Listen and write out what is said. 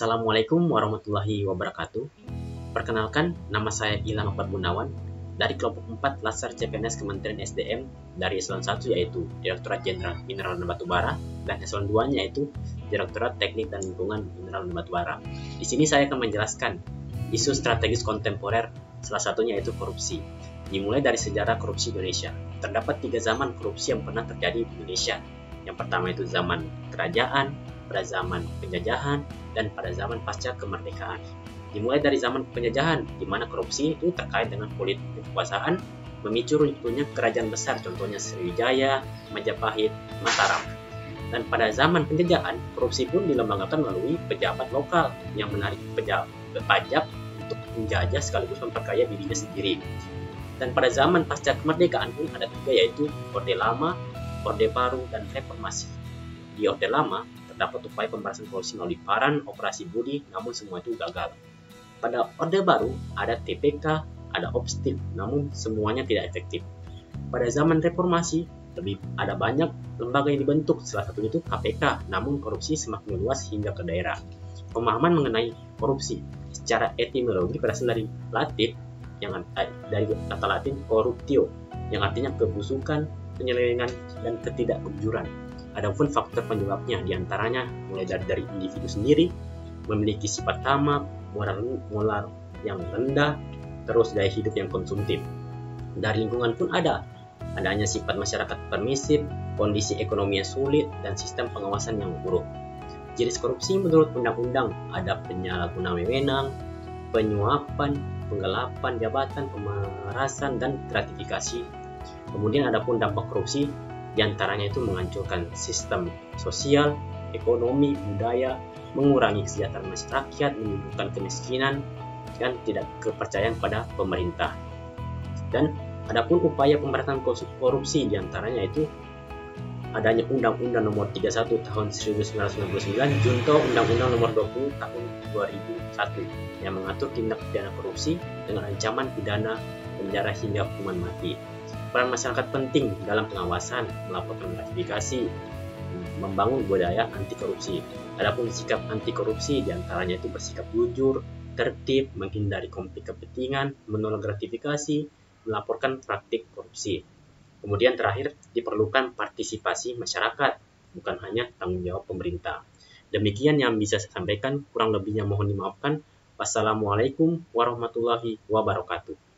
Assalamualaikum warahmatullahi wabarakatuh. Perkenalkan, nama saya Ilham Ahmad Gunawan dari kelompok 4 Latsar CPNS Kementerian SDM dari eselon 1 yaitu Direktorat Jenderal Mineral dan Batubara dan eselon 2 yaitu Direktorat Teknik dan Lingkungan Mineral dan Batubara. Di sini saya akan menjelaskan isu strategis kontemporer, salah satunya yaitu korupsi. Dimulai dari sejarah korupsi Indonesia. Terdapat 3 zaman korupsi yang pernah terjadi di Indonesia. Yang pertama itu zaman kerajaan, pada zaman penjajahan, dan pada zaman pasca kemerdekaan. Dimulai dari zaman penjajahan, di mana korupsi itu terkait dengan politik kekuasaan, memicu runtuhnya kerajaan besar, contohnya Sriwijaya, Majapahit, Mataram. Dan pada zaman penjajahan, korupsi pun dilembagakan melalui pejabat lokal yang menarik pajak untuk menjajah sekaligus memperkaya dirinya sendiri. Dan pada zaman pasca kemerdekaan pun ada 3, yaitu Orde Lama, Orde Baru, dan Reformasi. Di Orde Lama terdapat upaya pemberantasan korupsi melalui Paran, Operasi Budi, namun semua itu gagal. Pada Orde Baru ada TPK, ada Opstik, namun semuanya tidak efektif. Pada zaman Reformasi ada banyak lembaga yang dibentuk, salah satunya itu KPK, namun korupsi semakin meluas hingga ke daerah. Pemahaman mengenai korupsi secara etimologi berasal dari Latin dari kata Latin corruptio yang artinya kebusukan, penyelewengan, dan ketidakjujuran. Adapun faktor penyebabnya diantaranya mulai dari individu sendiri, memiliki sifat tamak, moral yang rendah, terus gaya hidup yang konsumtif. Dari lingkungan pun adanya sifat masyarakat permisif, kondisi ekonomi yang sulit, dan sistem pengawasan yang buruk. Jenis korupsi menurut undang-undang ada penyalahgunaan wewenang, penyuapan, penggelapan jabatan, pemerasan, dan gratifikasi. Kemudian adapun dampak korupsi diantaranya itu menghancurkan sistem sosial, ekonomi, budaya, mengurangi kesejahteraan masyarakat, menimbulkan kemiskinan, dan tidak kepercayaan pada pemerintah. Dan adapun upaya pemberantasan korupsi diantaranya itu adanya Undang-Undang Nomor 31 Tahun 1999, junto Undang-Undang Nomor 20 Tahun 2001 yang mengatur tindak pidana korupsi dengan ancaman pidana penjara hingga hukuman mati. Peran masyarakat penting dalam pengawasan, melaporkan gratifikasi, membangun budaya anti korupsi. Adapun sikap anti korupsi diantaranya itu bersikap jujur, tertib, menghindari konflik kepentingan, menolak gratifikasi, melaporkan praktik korupsi. Kemudian terakhir diperlukan partisipasi masyarakat, bukan hanya tanggung jawab pemerintah. Demikian yang bisa saya sampaikan, kurang lebihnya mohon dimaafkan. Wassalamualaikum warahmatullahi wabarakatuh.